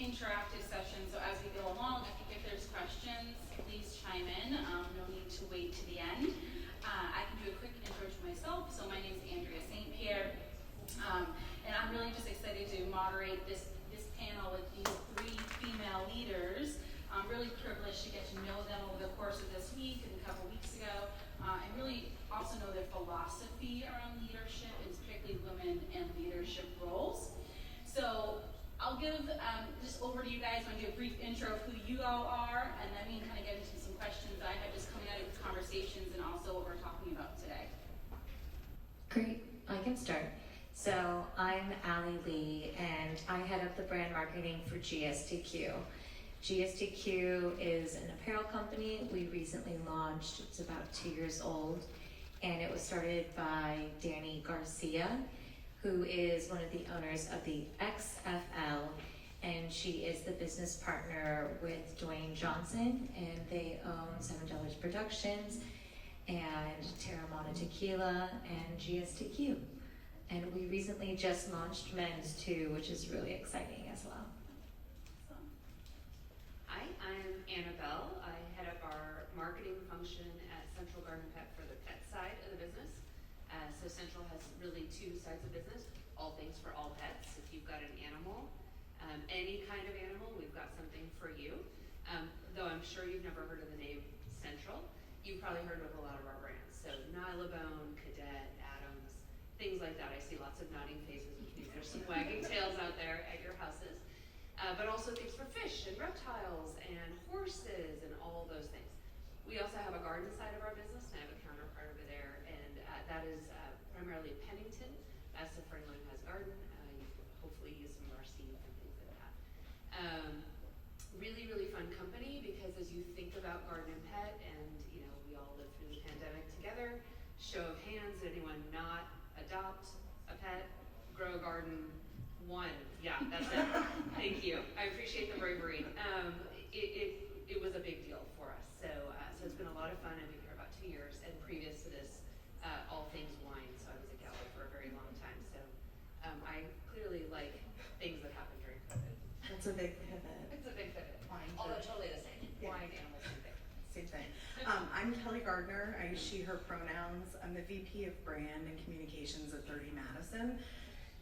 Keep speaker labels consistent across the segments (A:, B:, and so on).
A: interactive session, so as we go along, I think if there's questions, please chime in. No need to wait to the end. I can do a quick intro to myself. So my name is Andrea St. Pierre, and I'm really just excited to moderate this panel with these three female leaders. I'm really privileged to get to know them over the course of this week and a couple weeks ago, and really also know their philosophy around leadership, and particularly women in leadership roles. So I'll give just over to you guys. I'm going to do a brief intro of who you all are, and then we can kind of get into some questions that I have just coming out of these conversations and also what we're talking about today.
B: Great, I can start. So I'm Allie Lee, and I head up the brand marketing for GSTQ. GSTQ is an apparel company we recently launched. It's about 2 years old, and it was started by Danny Garcia, who is one of the owners of the XFL, and she is the business partner with Dwayne Johnson, and they own $7 Productions and Terramana Tequila and GSTQ. And we recently just launched men's too, which is really exciting as well.
C: Hi, I'm Annabelle. I head up our marketing function at Central Garden Pet for the pet side of the business. So Central has really two sides of business, all things for all pets. If you've got an animal, any kind of animal, we've got something for you. Though I'm sure you've never heard of the name Central, you've probably heard of a lot of our brands. So Nylabone, Cadet, Adams, things like that. I see lots of nodding faces, which means there's some wagging tails out there at your houses. But also things for fish and reptiles and horses and all those things. We also have a garden side of our business, and I have a counterpart over there, and that is primarily Pennington. That's if anyone who has a garden. You hopefully use some of our seeds and things like that. Really, really fun company, because as you think about garden and pet, and we all lived through the pandemic together, show of hands, anyone not adopt a pet, grow a garden? One, yeah, that's it. Thank you. I appreciate the bravery. It was a big deal for us. So it's been a lot of fun. I've been here about 2 years, and previous to this, all things wine. So I was a gala for a very long time. So I clearly like things that happen during COVID.
D: That's a big pivot.
C: It's a big pivot.
D: Wine,
C: although totally the same.
D: Yeah.
C: Wine, animals, same thing.
D: Same thing. I'm Kelly Gardiner. I use she, her pronouns. I'm the VP of Brand and Communications at 30 Madison.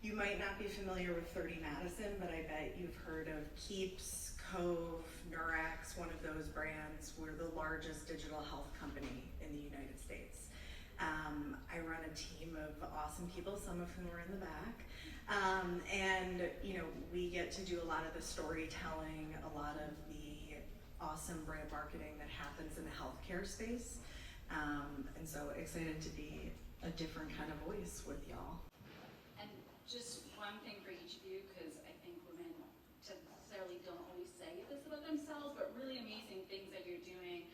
D: You might not be familiar with 30 Madison, but I bet you've heard of Keeps, Cove, Nurex, one of those brands. We're the largest digital health company in the United States. I run a team of awesome people, some of whom are in the back. And we get to do a lot of the storytelling, a lot of the awesome brand marketing that happens in the healthcare space. And so excited to be a different kind of voice with y'all.
A: And just one thing for each of you, because I think women necessarily don't always say this about themselves, but really amazing things that you're doing.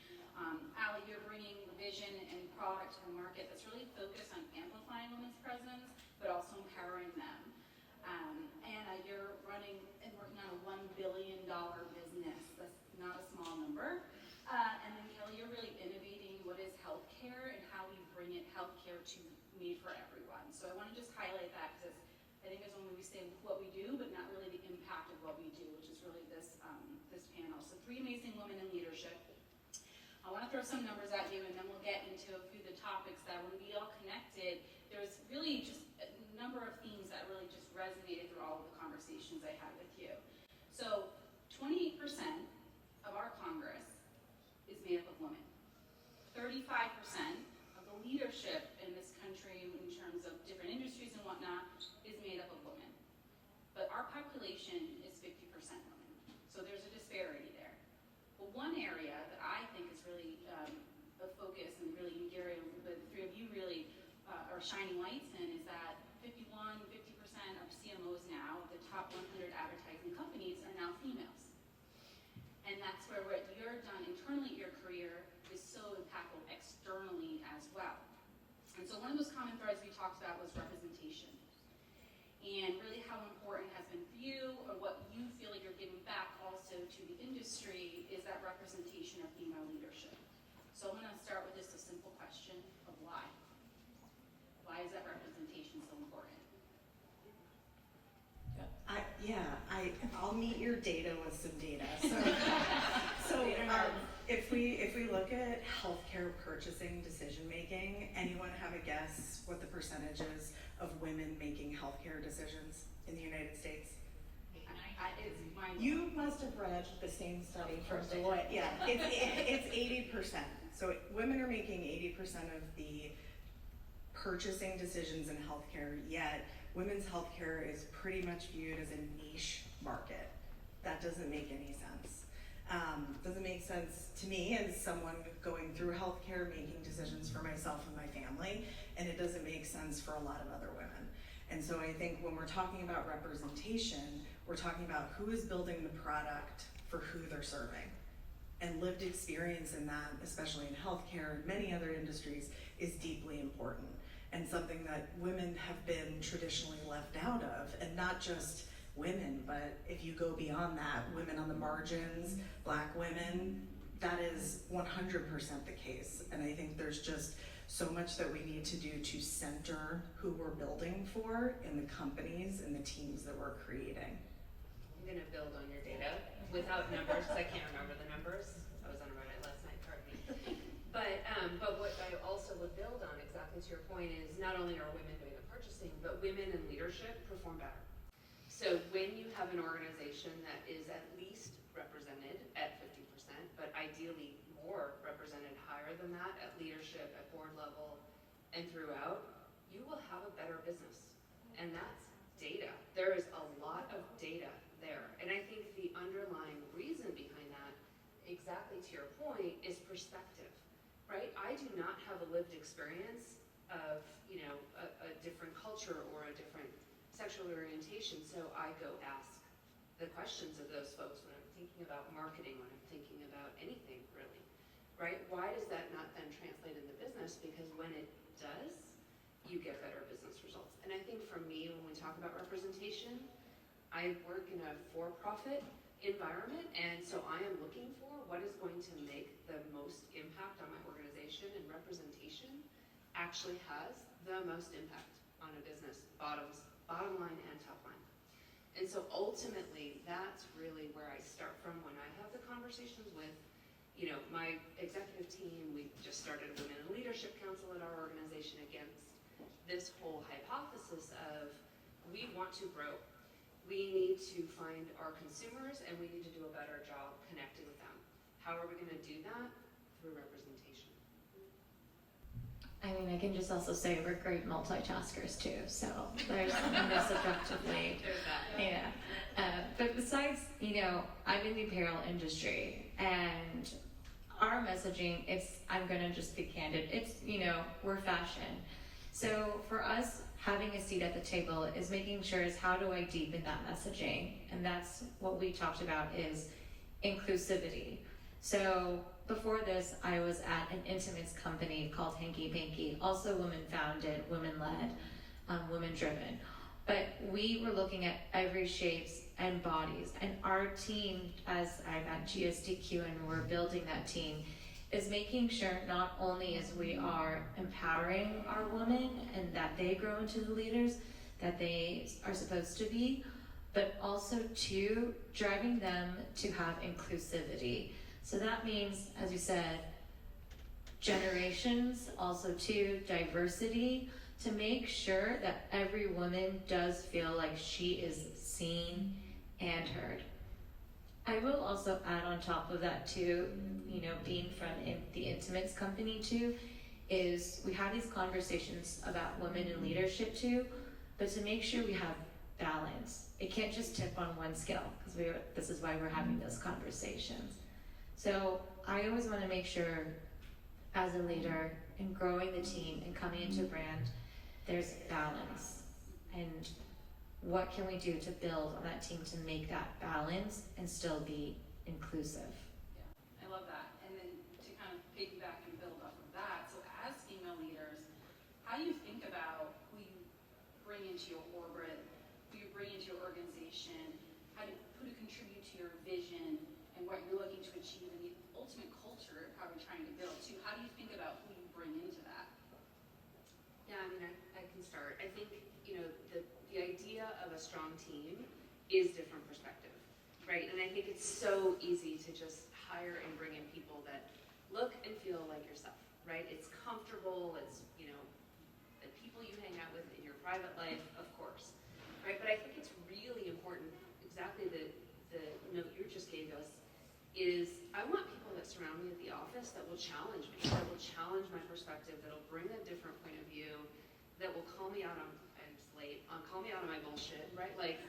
A: Allie, you're bringing vision and product to the market that's really focused on amplifying women's presence, but also empowering them. Anna, you're running and working on a $1 billion business. That's not a small number. And then Kelly, you're really innovating what is healthcare and how we bring it healthcare to made for everyone. So I want to just highlight that, because I think it's only we say what we do, but not really the impact of what we do, which is really this panel. So three amazing women in leadership. I want to throw some numbers at you, and then we'll get into a few of the topics that when we all connected, there's really just a number of themes that really just resonated through all of the conversations I had with you. So 28% of our Congress is made up of women. 35% of the leadership in this country in terms of different industries and whatnot is made up of women. But our population is 50% women. So there's a disparity there. But one area that I think is really a focus, and really the area the three of you really are shining lights in, is that 50% of CMOs now, the top 100 advertising companies, are now females. And that's where what you're done internally in your career is so impactful externally as well. And so one of those common threads we talked about was representation. And really how important it has been for you, or what you feel like you're giving back also to the industry, is that representation of female leadership. So I'm going to start with just a simple question of why. Why is that representation so important?
D: I I'll meet your data with some data. So if we look at healthcare purchasing decision making, anyone have a guess what the percentage is of women making healthcare decisions in the United States?
A: It's mine.
D: You must have read the same study from Deloitte. Yeah, it's 80%. So women are making 80% of the purchasing decisions in healthcare, yet women's healthcare is pretty much viewed as a niche market. That doesn't make any sense. Doesn't make sense to me as someone going through healthcare, making decisions for myself and my family, and it doesn't make sense for a lot of other women. And so I think when we're talking about representation, we're talking about who is building the product for who they're serving. And lived experience in that, especially in healthcare and many other industries, is deeply important and something that women have been traditionally left out of, and not just women, but if you go beyond that, women on the margins, Black women, that is 100% the case. And I think there's just so much that we need to do to center who we're building for in the companies and the teams that we're creating.
C: I'm gonna build on your data without numbers, because I can't remember the numbers. I was on a red eye last night, pardon me. But what I also would build on, exactly to your point, is not only are women doing the purchasing, but women in leadership perform better. So when you have an organization that is at least represented at 50%, but ideally more represented higher than that at leadership, at board level, and throughout, you will have a better business. And that's data. There is a lot of data there. And I think the underlying reason behind that, exactly to your point, is perspective, right? I do not have a lived experience of, a different culture or a different sexual orientation, so I go ask the questions of those folks when I'm thinking about marketing, when I'm thinking about anything really, right? Why does that not then translate into business? Because when it does, you get better business results. And I think for me, when we talk about representation, I work in a for-profit environment, and so I am looking for what is going to make the most impact on my organization, and representation actually has the most impact on a business, bottom line and top line. And so ultimately, that's really where I start from when I have the conversations with, my executive team. We just started a Women in Leadership Council at our organization against this whole hypothesis of we want to grow. We need to find our consumers, and we need to do a better job connecting with them. How are we going to do that? Through representation.
B: I mean, I can just also say we're great multitaskers too, so there's something that's subjectively,
C: There's that.
B: yeah. But besides, I'm in the apparel industry, and our messaging, I'm gonna just be candid, we're fashion. So for us, having a seat at the table is making sure is how do I deepen that messaging? And that's what we talked about is inclusivity. So before this, I was at an intimates company called Hanky Panky, also women-founded, women-led, women-driven. But we were looking at every shapes and bodies. And our team, as I'm at GSTQ and we're building that team, is making sure not only as we are empowering our women and that they grow into the leaders that they are supposed to be, but also to driving them to have inclusivity. So that means, as you said, generations, also too, diversity, to make sure that every woman does feel like she is seen and heard. I will also add on top of that too, being from the intimates company too, is we have these conversations about women in leadership too, but to make sure we have balance. It can't just tip on one scale, because this is why we're having those conversations. So I always want to make sure, as a leader, in growing the team and coming into a brand, there's balance. And what can we do to build on that team to make that balance and still be inclusive?
A: Yeah, I love that. And then to kind of piggyback and build off of that, so as female leaders, how do you think about who you bring into your orbit, who you bring into your organization, who to contribute to your vision and what you're looking to achieve, and the ultimate culture of how you're trying to build too? How do you think about who you bring into that?
C: Yeah, I mean, I can start. I think, the idea of a strong team is different perspectives. right? And I think it's so easy to just hire and bring in people that look and feel like yourself, right? It's comfortable, it's, you know, the people you hang out with in your private life, of course, right? But I think it's really important, exactly the note you just gave us, is I want people that surround me at the office that will challenge me, that will challenge my perspective, that'll bring a different point of view, that will call me out on, I'm just late, call me out on my bullshit, right? Like,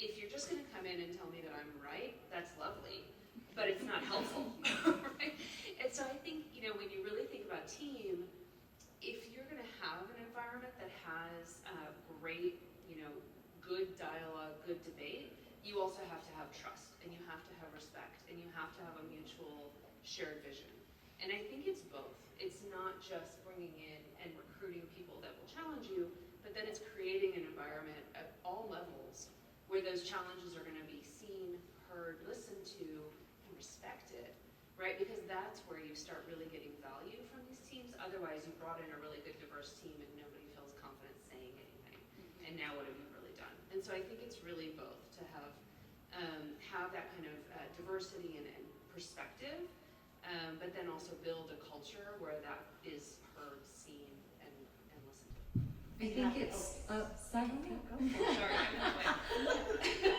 C: if you're just gonna come in and tell me that I'm right, that's lovely, but it's not helpful, right? And so I think, you know, when you really think about team, if you're gonna have an environment that has great, you know, good dialogue, good debate, you also have to have trust, and you have to have respect, and you have to have a mutual shared vision. And I think it's both. It's not just bringing in and recruiting people that will challenge you, but then it's creating an environment at all levels where those challenges are gonna be seen, heard, listened to, and respected, right? Because that's where you start really getting value from these teams. Otherwise, you brought in a really good diverse team and nobody feels confident saying anything. And now what have you really done? And so I think it's really both to have that kind of diversity and perspective, but then also build a culture where that is heard, seen, and listened to.
B: I think it's, sorry.
C: Sorry, I'm not waiting.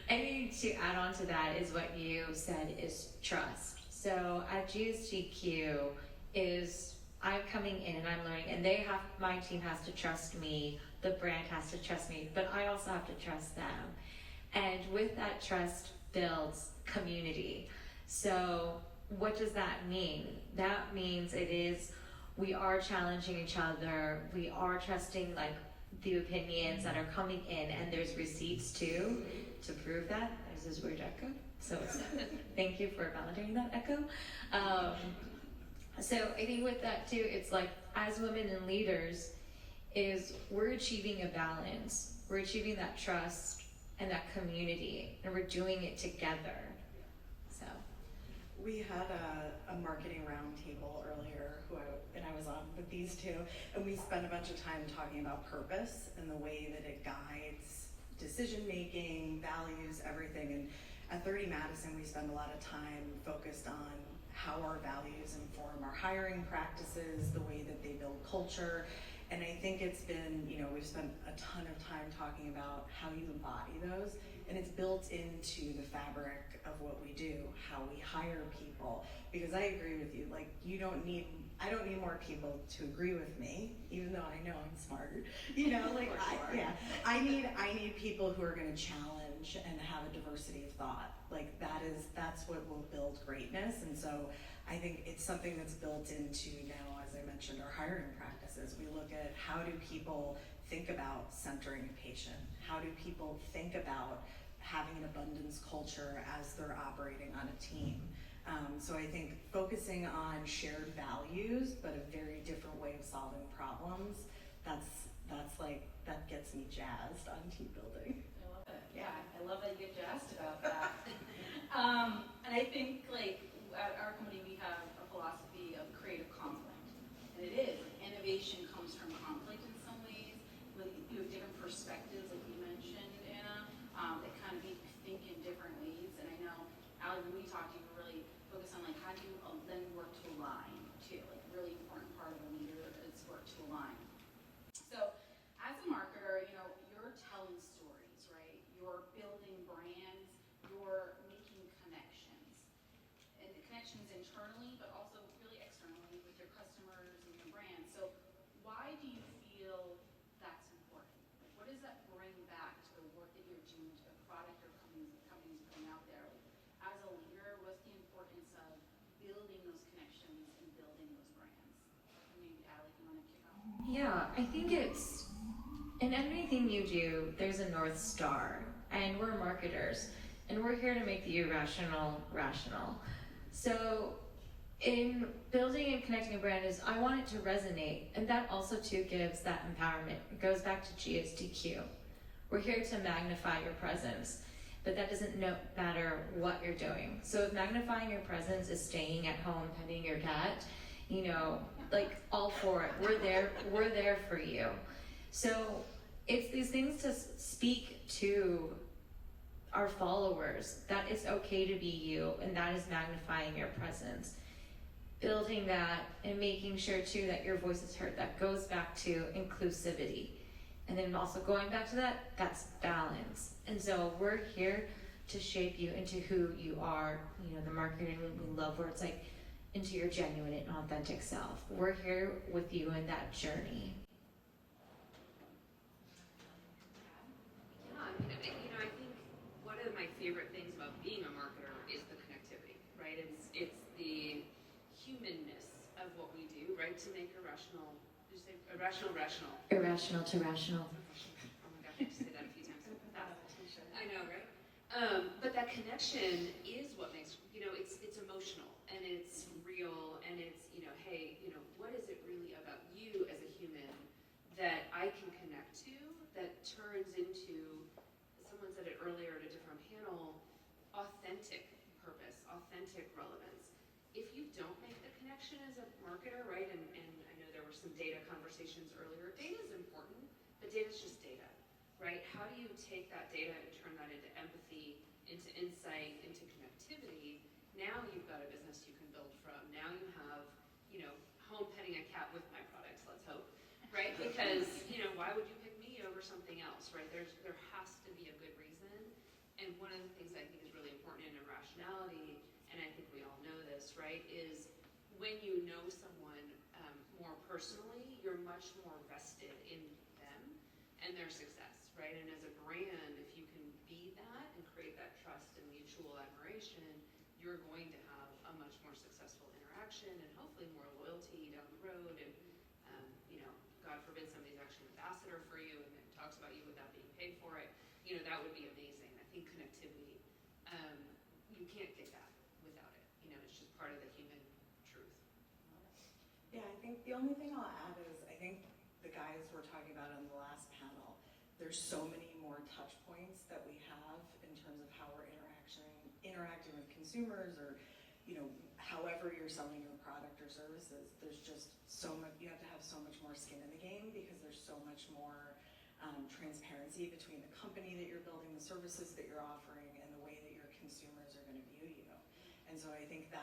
B: I think to add on to that is what you said is trust. So at GSTQ is I'm coming in and I'm learning, and my team has to trust me, the brand has to trust me, but I also have to trust them. And with that trust builds community. So what does that mean? That means we are challenging each other, we are trusting like the opinions that are coming in, and there's receipts too to prove that. There's this weird echo, so thank you for validating that echo. So I think with that too, it's like as women and leaders, we're achieving a balance. We're achieving that trust and that community, and we're doing it together. So
D: we had a marketing roundtable earlier, and I was on with these two, and we spent a bunch of time talking about purpose and the way that it guides decision making, values, everything. And at 30 Madison, we spend a lot of time focused on how our values inform our hiring practices, the way that they build culture. And I think it's been, you know, we've spent a ton of time talking about how you embody those, and it's built into the fabric of what we do, how we hire people. Because I agree with you, like I don't need more people to agree with me, even though I know I'm smart. You know, like I need people who are going to challenge and have a diversity of thought. Like that's what will build greatness. And so I think it's something that's built into now, as I mentioned, our hiring practices. We look at how do people think about centering a patient? How do people think about having an abundance culture as they're operating on a team? So I think focusing on shared values, but a very different way of solving problems, that gets me jazzed on team building.
A: I love it. Yeah, I love that you get jazzed about that. And I think like at our company we have a philosophy of creative conflict, and it is innovation comes from conflict in some ways, with different perspectives, like you mentioned, Anna, that kind of make you think in different ways. And I know, Allie, when we talked, you were really focused on like how do you then work to align too. Like a really important part of a leader is work to align. So as a marketer, you know, you're telling stories, right? You're building brands, you're making connections. And the connections internally, but also really externally with your customers and your brand. So why do you feel that's important? Like, what does that bring back to the work that you're doing, to the product or companies putting out there? As a leader, what's the importance of building those connections and building those brands? Maybe Allie, you want to kick off?
B: yeah, I think it's in everything you do, there's a North Star, and we're marketers, and we're here to make the irrational rational. So in building and connecting a brand I want it to resonate, and that also too gives that empowerment. It goes back to GSTQ. We're here to magnify your presence, but that doesn't matter what you're doing. So if magnifying your presence is staying at home, petting your cat, you know, like all for it. We're there for you. So it's these things to speak to our followers, that it's okay to be you, and that is magnifying your presence. Building that and making sure too that your voice is heard. That goes back to inclusivity. And then also going back to that, that's balance. And so we're here to shape you into who you are. You know, the marketing we love where it's like into your genuine and authentic self. We're here with you in that journey.
C: Yeah, I mean, I think one of my favorite things about being a marketer is the connectivity, right? It's the humanness of what we do, right? To make irrational, did you say irrational, rational?
B: Irrational to rational.
C: Oh my gosh, I have to say that a few times. I know, right? But that connection is what makes, it's emotional and it's real and it's, hey, what is it really about you as a human that I can connect to that turns into, someone said it earlier at a different panel, authentic purpose, authentic relevance. If you don't make the connection as a marketer, right, and I know there were some data conversations earlier, data is important, but data is just data, right? How do you take that data and turn that into empathy, into insight, into connectivity? Now you've got a business you can build from. Now you have, home petting a cat with my products, let's hope, right? Because, why would you pick me over something else, right? There has to be a good reason. And one of the things I think is really important in irrationality, and I think we all know this, right, is when you know someone more personally, you're much more vested in them and their success, right? And as a brand, if you can be that and create that trust and mutual admiration, you're going to have a much more successful interaction and hopefully more loyalty down the road. And, God forbid somebody's actually an ambassador for you and then talks about you without being paid for it. That would be amazing. I think connectivity, you can't get that without it. It's just part of the human truth.
D: Yeah, I think the only thing I'll add is I think the guys were talking about on the last panel, there's so many more touch points that we have in terms of how we're interacting with consumers or, however you're selling your product or services. There's just so much, you have to have so much more skin in the game because there's so much more transparency between the company that you're building, the services that you're offering, and the way that your consumers are going to view you. And so I think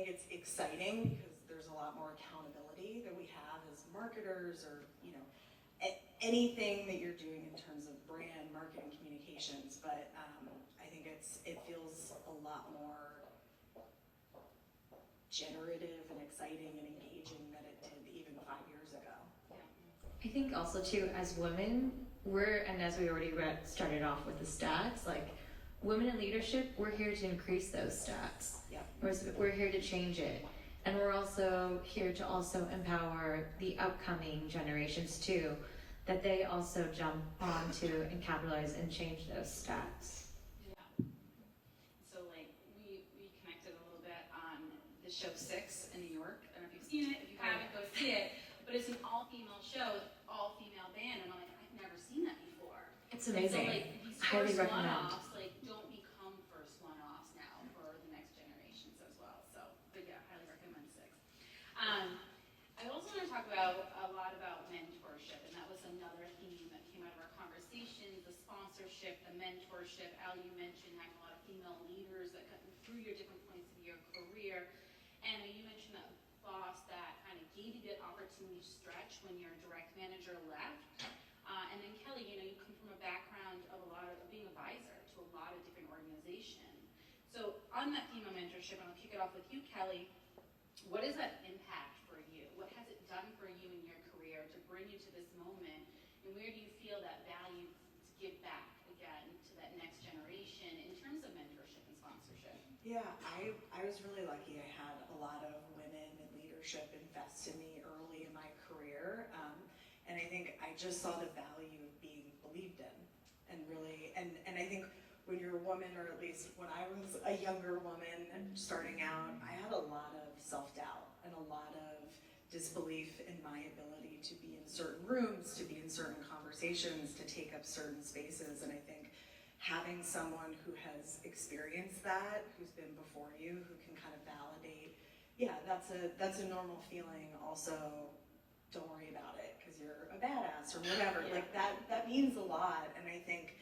D: it's exciting because there's a lot more accountability that we have as marketers or, anything that you're doing in terms of brand, marketing, communications. But I think it feels a lot more generative and exciting and engaging than it did even 5 years ago.
B: I think also too, as women, and as we already started off with the stats, like women in leadership, we're here to increase those stats.
D: Yeah.
B: We're here to change it. And we're also here to also empower the upcoming generations too, that they also jump onto and capitalize and change those stats.
A: Yeah. So we connected a little bit on the show 6 in New York. I don't know if you've seen it. If you haven't, go see it. But it's an all-female show, all-female band, and I'm like, I've never seen that before.
B: It's amazing.
A: So these
B: Highly
A: first
B: recommend.
A: one-offs, don't become first one-offs now for the next generations as well. So, but yeah, highly recommend 6. I also want to talk about a lot about mentorship, and that was another theme that came out of our conversation, the sponsorship, the mentorship. Al, you mentioned having a lot of female leaders that got through your different points of your career. And you mentioned that boss that kind of gave you that opportunity to stretch when your direct manager left. And then Kelly, you come from a background of being a advisor to a lot of different organizations. So on that theme of mentorship, and I'll kick it off with you, Kelly, what is that impact for you? What has it done for you in your career to bring you to this moment? And where do you feel that value to give back again to that next generation in terms of mentorship and sponsorship?
D: Yeah, I was really lucky. I had a lot of women in leadership invest in me early in my career. And I think I just saw the value of being believed in. And really, and I think when you're a woman, or at least when I was a younger woman starting out, I had a lot of self-doubt and a lot of disbelief in my ability to be in certain rooms, to be in certain conversations, to take up certain spaces. And I think having someone who has experienced that, who's been before you, who can kind of validate, yeah, that's a normal feeling. Also, don't worry about it because you're a badass or whatever.
A: Yeah.
D: Like that means a lot. And I think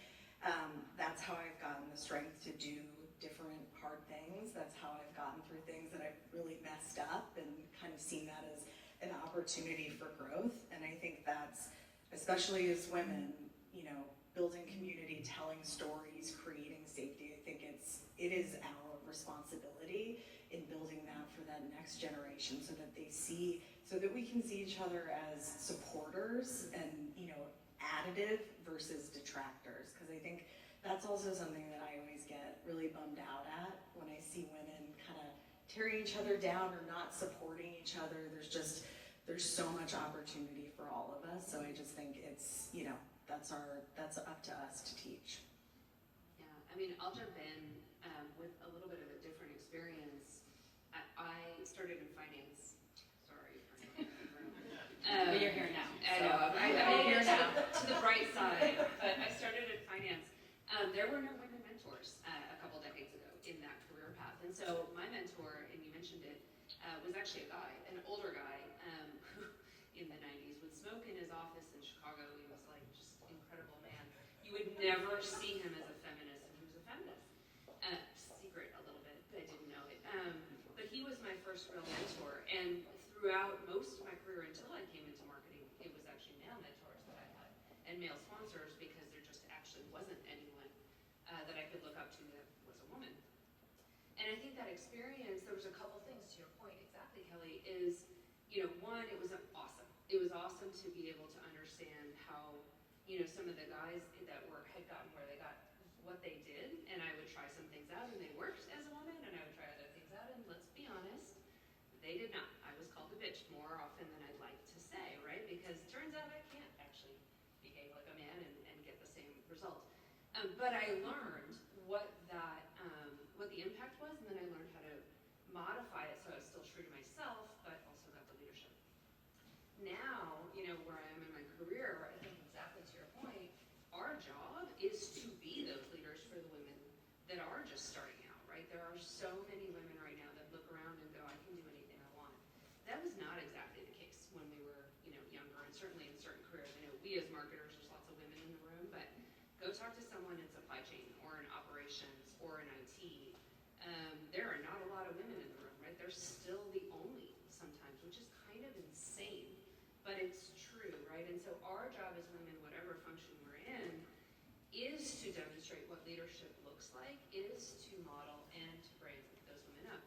D: That's how I've gotten the strength to do different hard things. That's how I've gotten through things that I've really messed up and kind of seen that as an opportunity for growth. And I think that's, especially as women, you know, building community, telling stories, creating safety, I think it is our responsibility in building that for that next generation so that they see, so that we can see each other as supporters and, you know, additive versus detractors. Because I think that's also something that I always get really bummed out at when I see women kind of tearing each other down or not supporting each other. There's so much opportunity for all of us. So I just think it's, you know, that's up to us to teach.
C: Yeah, I mean, I'll jump in with a little bit of a different experience. I started in finance. Sorry.
A: But you're here now.
C: I know, I'm here now. To the bright side, but I started in finance. There were no women mentors a couple decades ago in that career path. And so my mentor, and you mentioned it, was actually a guy, an older guy, who in the 90s would smoke in his office in Chicago. He was like just an incredible man. You would never see him as a feminist, and he was a feminist. Secret a little bit, but I didn't know it. But he was my first real mentor, and throughout most of my career until I came into marketing, it was actually male mentors that I had, and male sponsors, because there just actually wasn't anyone that I could look up to that was a woman. And I think that experience, there was a couple things to your point, exactly, Kelly, is, you know, one, it was awesome. It was awesome to be able to understand how, you know, some of the guys that had gotten where they got what they did, and I would try some things out and they worked as a woman, and I would try other things out, and let's be honest, they did not. I was called a bitch more often than I'd like to say, right? Because it turns out I can't actually behave like a man and get the same result. But I learned what the impact was, and then I learned how to modify it so I was still true to myself, but also got the leadership. Now, you know, where I am in my career, I think exactly to your point, our job is to be those leaders for the women that are just starting out, right? There are so many women right now that look around and go, I can do anything I want. That was not exactly the case when we were, you know, younger, and certainly in certain careers. I know we as marketers, there's lots of women in the room, but go talk to someone in supply chain or in operations or in IT. There are not a lot of women in the room, right? They're still the only sometimes, which is kind of insane, but it's true, right? And so our job as women, whatever function we're in, is to demonstrate what leadership looks like, is to model and to bring those women up.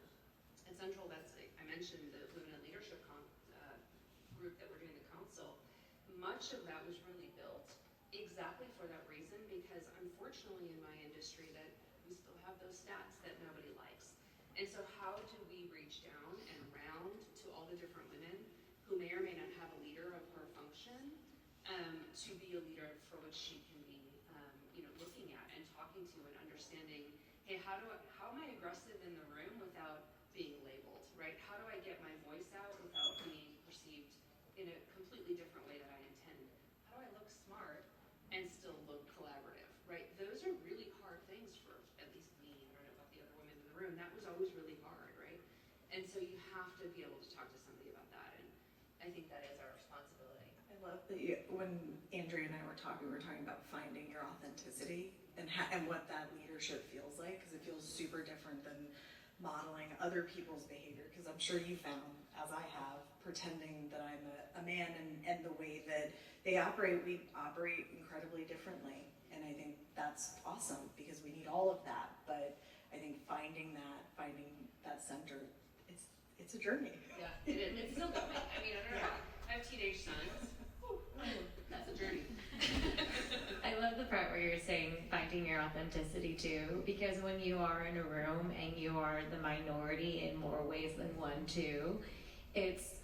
C: At Central, I mentioned the Women in Leadership group that we're doing the council. Much of that was really built exactly for that reason, because unfortunately in my industry that we still have those stats that nobody likes. And so how do we reach down and around to all the different women who may or may not have a leader of her function to be a leader for which she can be, you know, looking at and talking to and understanding, hey, how am I aggressive in the room without being labeled, right? How do I get my voice out without being perceived in a completely different way that I intend? How do I look smart and still look collaborative, right? Those are really hard things for at least me. I don't know about the other women in the room. That was always really hard, right? And so you have to be able to talk to somebody about that, and I think that is our responsibility.
D: I love that when Andrea and I were talking about finding your authenticity and what that leadership feels like, because it feels super different than modeling other people's behavior, because I'm sure you found, as I have, pretending that I'm a man and the way that they operate, we operate incredibly differently. And I think that's awesome, because we need all of that. But I think finding that center, it's a journey.
C: Yeah, it is. It's still going. I mean, I don't know. I have teenage sons. That's a journey.
B: I love the part where you're saying finding your authenticity too, because when you are in a room and you are the minority in more ways than one too, it's,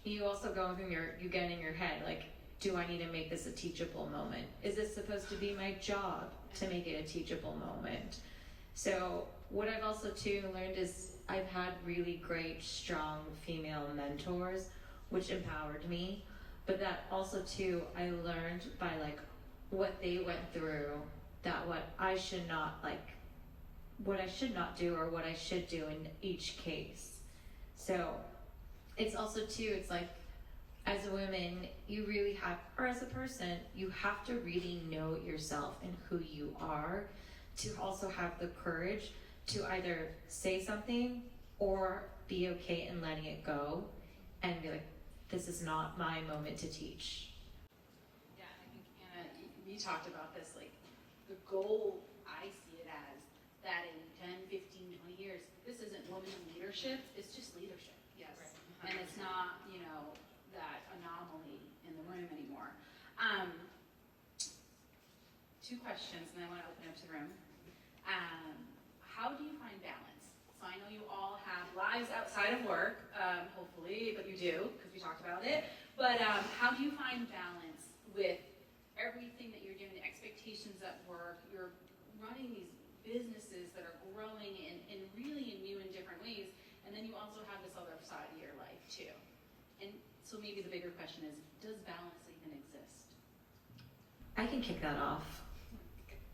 B: you also go through you get in your head, like, do I need to make this a teachable moment? Is this supposed to be my job to make it a teachable moment? So what I've also too learned is I've had really great, strong female mentors, which empowered me. But that also too, I learned by like what they went through, that what I should not do or what I should do in each case. So it's also too, it's like as a woman, you really have, or as a person, you have to really know yourself and who you are to also have the courage to either say something or be okay in letting it go and be like, this is not my moment to teach.
A: Yeah, and I think, Anna, we talked about this, like, the goal, I see it as, that in 10, 15, 20 years, this isn't women leadership, it's just leadership.
C: Yes.
A: And it's not, that anomaly in the room anymore. Two questions, and then I want to open up to the room. How do you find balance? So I know you all have lives outside of work, hopefully, but you do, because we talked about it. But how do you find balance with everything that you're doing, the expectations at work? You're running these businesses that are growing in really new and different ways, and then you also have this other side of your life too. And so maybe the bigger question is, does balance even exist?
B: I can kick that off.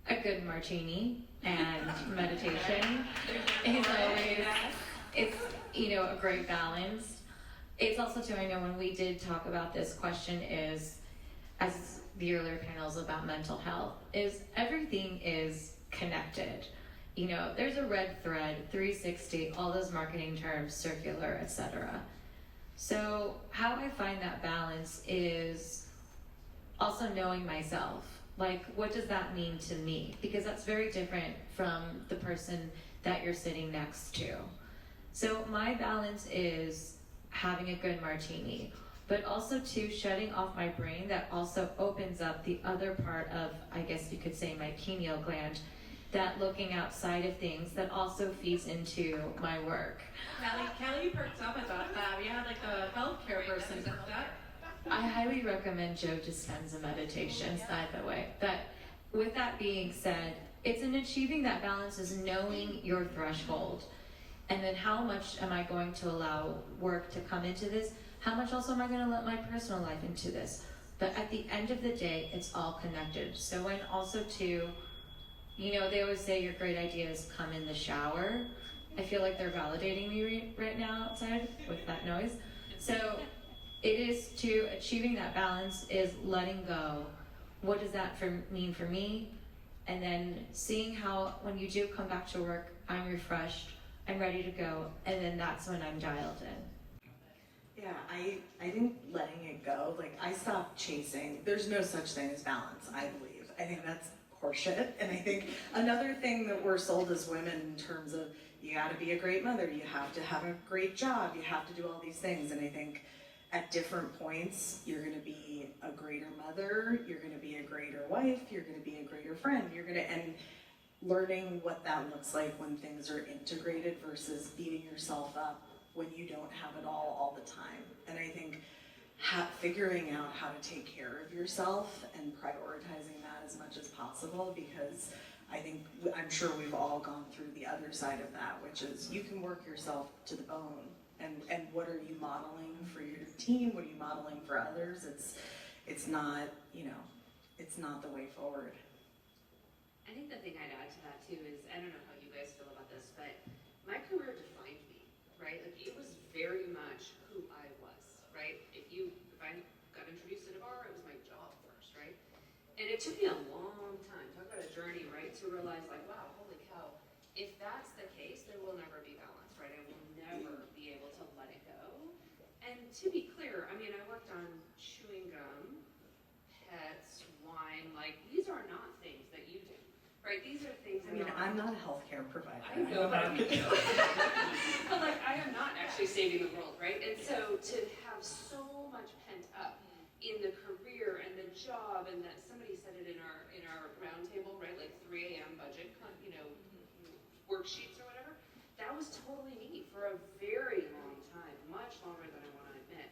B: A good martini and meditation is always, it's, a great balance. It's also too, I know when we did talk about this question is, as the earlier panels about mental health, is everything is connected. There's a red thread, 360, all those marketing terms, circular, etc. So how I find that balance is also knowing myself. Like, what does that mean to me? Because that's very different from the person that you're sitting next to. So my balance is having a good martini, but also too shutting off my brain that also opens up the other part of, I guess you could say, my pineal gland, that looking outside of things that also feeds into my work.
A: Kelly perked up. I thought we had like a healthcare person perked up.
B: I highly recommend Joe Dispenza meditations, by the way. But with that being said, it's in achieving that balance is knowing your threshold. And then how much am I going to allow work to come into this? How much also am I going to let my personal life into this? But at the end of the day, it's all connected. So when also too, they always say your great ideas come in the shower. I feel like they're validating me right now outside with that noise. So it is to achieving that balance is letting go. What does that mean for me? And then seeing how when you do come back to work, I'm refreshed, I'm ready to go, and then that's when I'm dialed in.
D: Yeah, I think letting it go, like I stopped chasing. There's no such thing as balance, I believe. I think that's horseshit. And I think another thing that we're sold as women in terms of you gotta be a great mother, you have to have a great job, you have to do all these things. And I think at different points, you're gonna be a greater mother, you're gonna be a greater wife, you're gonna be a greater friend, and learning what that looks like when things are integrated versus beating yourself up when you don't have it all the time. And I think figuring out how to take care of yourself and prioritizing that as much as possible, because I'm sure we've all gone through the other side of that, which is you can work yourself to the bone. And what are you modeling for your team? What are you modeling for others? It's not, it's not the way forward.
C: I think the thing I'd add to that too is, I don't know how you guys feel about this, but my career defined me, right? Like it was very much who I was, right? If I got introduced to the bar, it was my job first, right? And it took me a long time, talk about a journey, right? To realize like, wow, holy cow, if that's the case, there will never be balance, right? I will never be able to let it go. And to be clear, I mean, I worked on chewing gum, pets, wine, like these are not things that you do, right? These are things that
D: I'm not a healthcare provider.
C: I know, but but like I am not actually saving the world, right? And so to have so much pent up in the career and the job, and that somebody said it in our roundtable, right? Like 3 a.m. budget, worksheets or whatever. That was totally me for a very long time, much longer than I want to admit.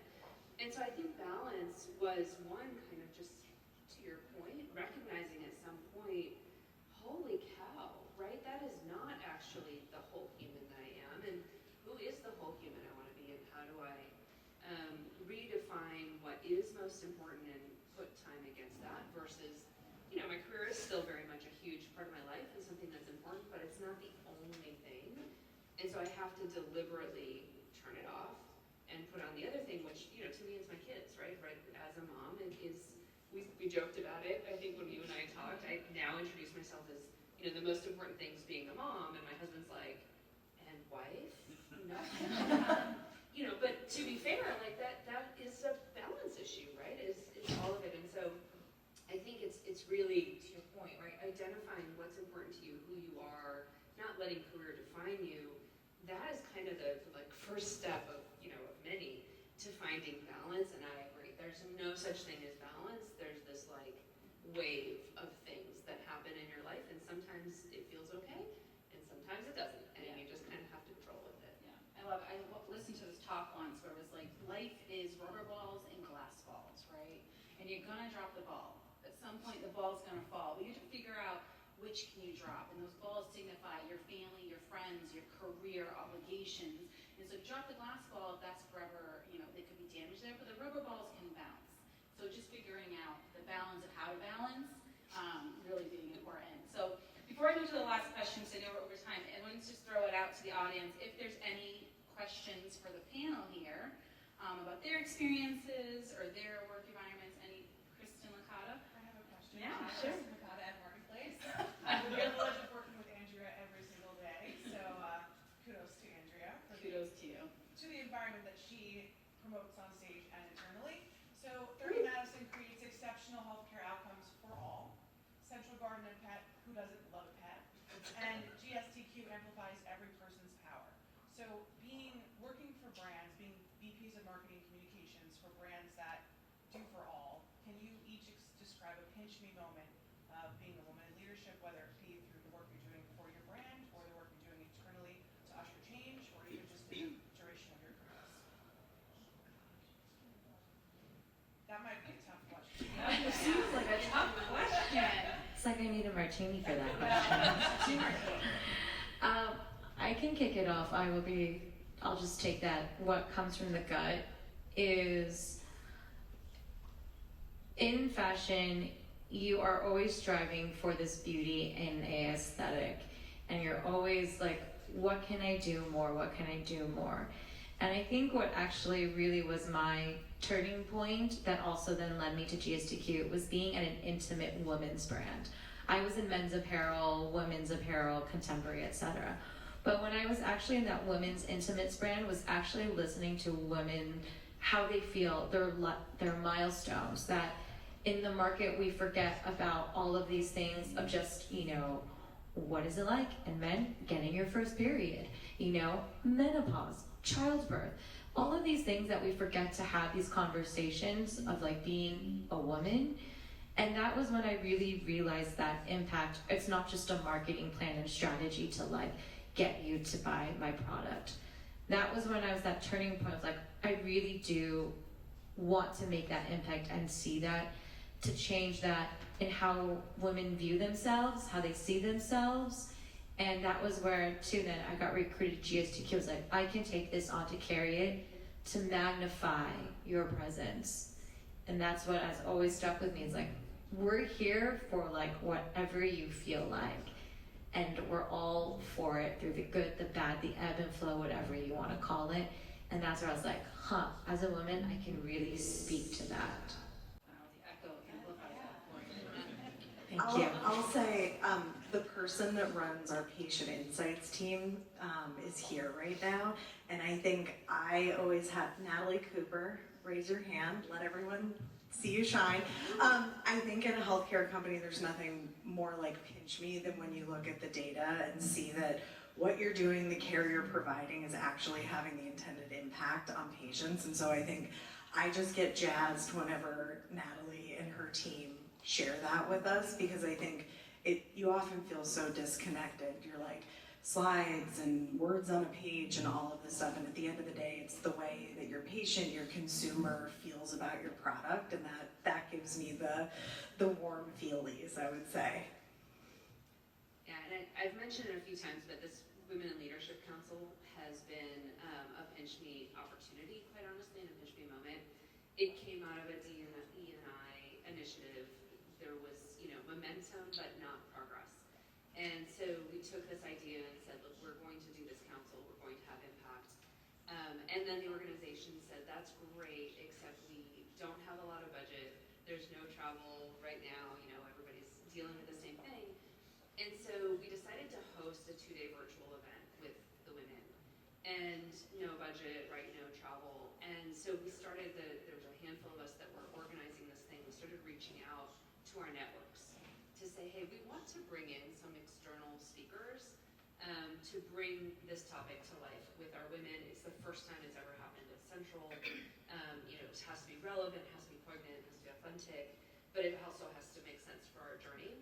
C: And so I think balance was one kind of just to your point, recognizing at some point, holy cow, right? That is not actually the whole human that I am, and who is the whole human I want to be, and how do I redefine what is most important and put time against that versus, my career is still very much a huge part of my life and something that's important, but it's not the only thing. And so I have to deliberately turn it off and put on the other thing, which, to me is my kids, right? we joked about it, I think when you and I talked, I now introduce myself as, you know, the most important things being a mom, and my husband's like, and wife? No. You know, but to be fair, like that is a balance issue, right? Is all of it. And so I think it's really, to your point, right? Identifying what's important to you, who you are, not letting career define you. That is kind of the like first step of, you know, of many to finding balance. And I agree. There's no such thing as balance. There's this like wave of things that happen in your life, and sometimes it feels okay, and sometimes it doesn't, and you just kind of have to roll with it.
A: Yeah, I listened to this talk once where it was like, life is rubber balls and glass balls, right? And you're gonna drop the ball. At some point, the ball's gonna fall. But you have to figure out which can you drop, and those balls signify your family, your friends, your career obligations. And so, drop the glass ball. That's forever. You know, there could be damage there, but the rubber balls can bounce. So, just figuring out the balance of how to balance, really being important. So, before I go to the last question, so I know we're over time, and let's just throw it out to the audience. If there's any questions for the panel here about their experiences or their work environments, any, Kristen Licata?
E: I have a question.
A: Yeah, sure.
E: Kristen Licata at Marketplace. I have the privilege of working with Andrea every single day, so kudos to Andrea for
A: Kudos to you.
E: the environment that she promotes on stage and internally. So 30 Madison creates exceptional healthcare outcomes for all. Central Garden and Pet, who doesn't love a pet? And GSTQ amplifies every person's power. So working for brands, being VPs of marketing communications for brands that do for all, can you each describe a pinch me moment of being a woman in leadership, whether it be through the work you're doing for your brand or the work you're doing internally to usher change, or even just the duration of your careers? That might be a tough question.
A: That seems like a tough question.
B: It's like I need a martini for that question. I can kick it off. I'll just take that. What comes from the gut is, in fashion, you are always striving for this beauty and a aesthetic. And you're always like, what can I do more? What can I do more? And I think what actually really was my turning point that also then led me to GSTQ was being at an intimate women's brand. I was in men's apparel, women's apparel, contemporary, etc. But when I was actually in that women's intimates brand, was actually listening to women, how they feel, their milestones, that in the market we forget about all of these things of just, you know, what is it like? And men, getting your first period, you know, menopause, childbirth, all of these things that we forget to have these conversations of like being a woman. And that was when I really realized that impact, it's not just a marketing plan and strategy to like get you to buy my product. That was when I was that turning point of like, I really do want to make that impact and see that, to change that in how women view themselves, how they see themselves. And that was where too then I got recruited to GSTQ. I was like, I can take this on to carry it, to magnify your presence. And that's what has always stuck with me. It's like, we're here for like whatever you feel like. And we're all for it through the good, the bad, the ebb and flow, whatever you want to call it. And that's where I was like, as a woman, I can really speak to that.
A: The echo amplifies that for you.
B: Thank you.
D: I'll say the person that runs our patient insights team is here right now. And I think I always have Natalie Cooper, raise your hand, let everyone see you shine. I think in a healthcare company, there's nothing more like pinch me than when you look at the data and see that what you're doing, the care you're providing is actually having the intended impact on patients. And so I think I just get jazzed whenever Natalie and her team share that with us, because I think you often feel so disconnected. You're like, slides and words on a page and all of this stuff, and at the end of the day, it's the way that your patient, your consumer feels about your product, and that gives me the warm feelies, I would say.
C: Yeah, and I've mentioned it a few times, but this Women in Leadership Council has been a pinch me opportunity, quite honestly, and a pinch me moment. It came out of a D&I initiative. There was, momentum, but not progress. And so we took this idea and said, look, we're going to do this council, we're going to have impact. And then the organization said, that's great, except we don't have a lot of budget, there's no travel, 2-day virtual event with the women. And no budget, right, no travel. And so we started, there was a handful of us that were organizing this thing. We started reaching out to our networks to say, hey, we want to bring in some external speakers to bring this topic to life with our women. It's the first time it's ever happened at Central. It has to be relevant, it has to be poignant, it has to be authentic, but it also has to make sense for our journey.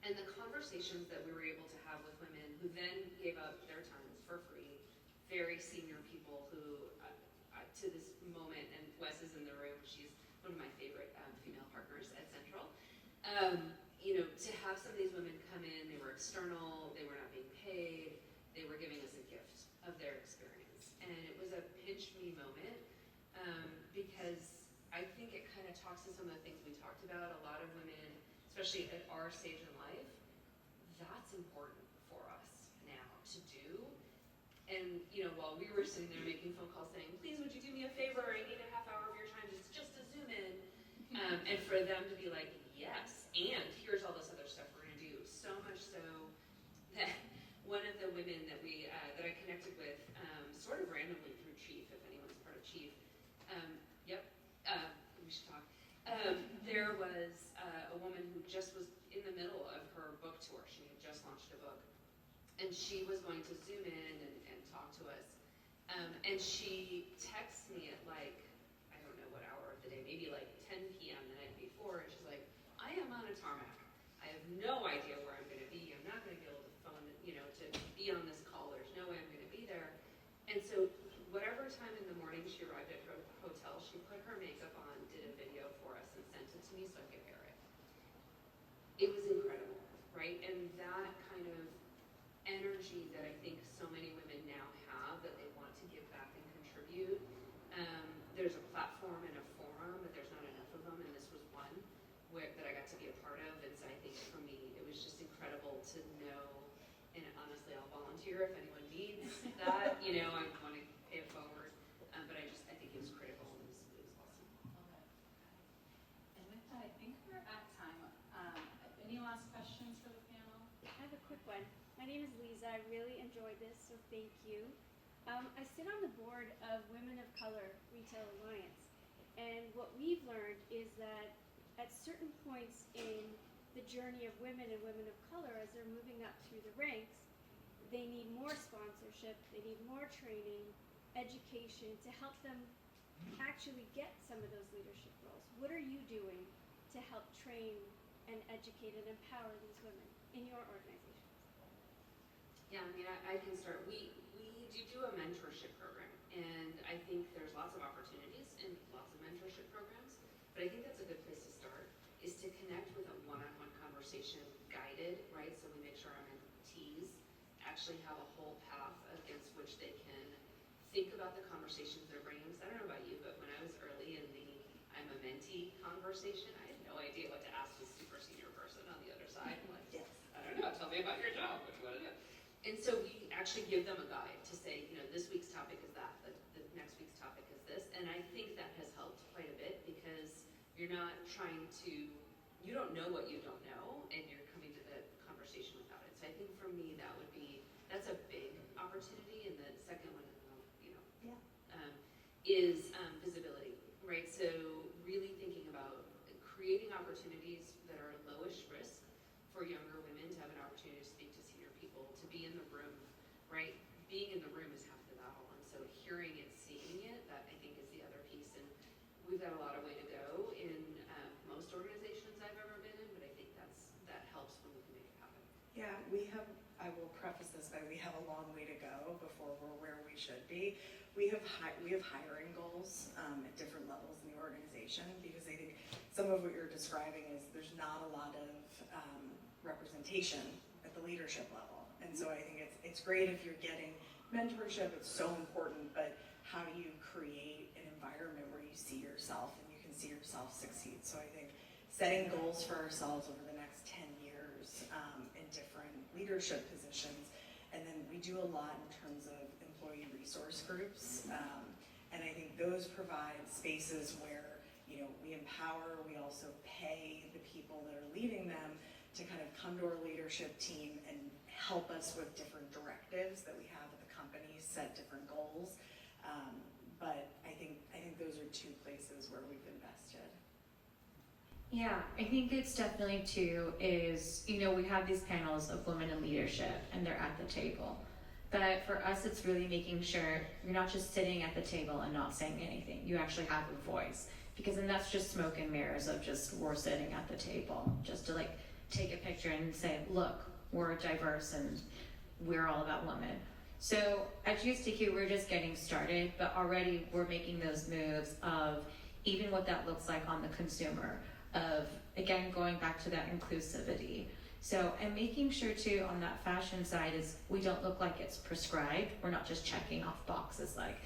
C: And the conversations that we were able to have with women who then gave up their times for free, very senior people who, to this moment, and Wes is in the room, she's one of my favorite female partners at Central. To have some of these women come in, they were external, they were not being paid, they were giving us a gift of their experience. And it was a pinch me moment because I think it kind of talks to some of the things we talked about. A lot of women, especially at our stage in life, that's important for us now to do. And while we were sitting there making phone calls saying, please would you do me a favor, I need a half hour of your time, it's just a Zoom in. And for them to be like, yes, and here's all this other stuff we're gonna do. So much so that one of the women that that I connected with, sort of randomly through Chief, if anyone's part of Chief, we should talk. There was a woman who just was in the middle of her book tour. She had just launched a book. And she was going to Zoom in and talk to us. And she texts me at I don't know what hour of the day, maybe 10 p.m. the night before. And she's like, I am on a tarmac. I have no idea where I'm going to be. I'm not going to be able to phone, to be on this call. There's no way I'm going to be there. And so whatever time in the morning she arrived at her hotel, she put her makeup on, did a video for us, and sent it to me so I could air it. It was incredible, right? And that kind of energy that I think so many women now have, that they want to give back and contribute. There's a platform and a forum, but there's not enough of them, and this was one that I got to be a part of. And so I think for me, it was just incredible to know, and honestly, I'll volunteer if anyone needs that. I want to pay it forward, but I think it was critical. It was awesome.
A: And with that, I think we're at time. Any last questions for the panel?
F: I have a quick one. My name is Lisa. I really enjoyed this, so thank you. I sit on the board of Women of Color Retail Alliance, and what we've learned is that at certain points in the journey of women and women of color, as they're moving up through the ranks, they need more sponsorship, they need more training, education to help them actually get some of those leadership roles. What are you doing to help train and educate and empower these women in your organizations?
C: Yeah, I can start. We do a mentorship program, and I think there's lots of opportunities in lots of mentorship programs, but I think that's a good place to start, is to connect with a one-on-one conversation, guided, right? So we make sure our mentees actually have a whole path against which they can think about the conversations they're bringing. So I don't know about you, but when I was early in the I'm a mentee conversation, I had no idea what to ask this super senior person on the other side. I'm like,
D: Yes.
C: I don't know, tell me about your job, what do you want to do? And so we actually give them a guide to say, this week's topic is that, the next week's topic is this. And I think that has helped quite a bit, because you're not you don't know what you don't know, and you're coming to the conversation without it. So I think for me, that's a big opportunity. And the second one, is visibility, right? So really thinking about creating opportunities that are lowish risk for younger women to have an opportunity to speak to senior people, to be in the room, right? Being in the room is half the battle, and so hearing it, seeing it, that I think is the other piece. And we've got a lot of way to go in most organizations I've ever been in, but I think that helps when we can make it happen.
D: Yeah, I will preface this by we have a long way to go before we're where we should be. We have hiring goals at different levels in the organization, because I think some of what you're describing is there's not a lot of representation at the leadership level. And so I think it's great if you're getting mentorship, it's so important, but how do you create an environment where you see yourself and you can see yourself succeed? So I think setting goals for ourselves over the next 10 years in different leadership positions. And then we do a lot in terms of employee resource groups. And I think those provide spaces where, we empower, we also pay the people that are leading them to kind of come to our leadership team and help us with different directives that we have at the company, set different goals. But I think those are two places where we've invested.
B: Yeah, I think it's definitely too is, you know, we have these panels of women in leadership and they're at the table. But for us, it's really making sure you're not just sitting at the table and not saying anything. You actually have a voice. Because then that's just smoke and mirrors of just we're sitting at the table. Just to like take a picture and say, look, we're diverse and we're all about women. So at GSTQ, we're just getting started, but already we're making those moves of even what that looks like on the consumer, of again, going back to that inclusivity. So, and making sure too on that fashion side is we don't look like it's prescribed. We're not just checking off boxes like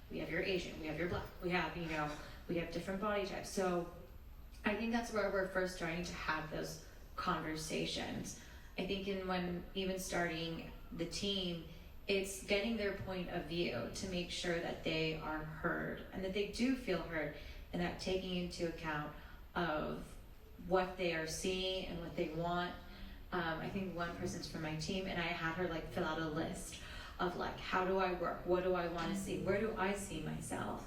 B: we have your Asian, we have your Black, we have, you know, we have different body types. So I think that's where we're first starting to have those conversations. I think when even starting the team, it's getting their point of view to make sure that they are heard and that they do feel heard, and that taking into account of what they are seeing and what they want. I think one person's from my team, and I had her like fill out a list of like, how do I work? What do I want to see? Where do I see myself?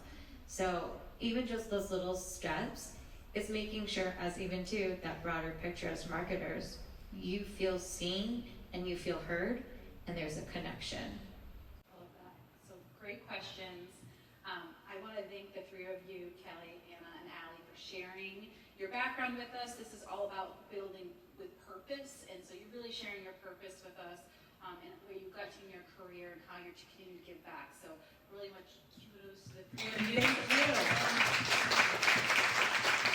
B: So even just those little steps is making sure, as even too, that broader picture as marketers, you feel seen and you feel heard, and there's a connection.
A: I love that. So great questions. I want to thank the three of you, Kelly, Anna, and Allie, for sharing your background with us. This is all about building with purpose, and so you're really sharing your purpose with us, and where you got to in your career and how you're continuing to give back. So really much kudos to the three of you.
D: Thank you.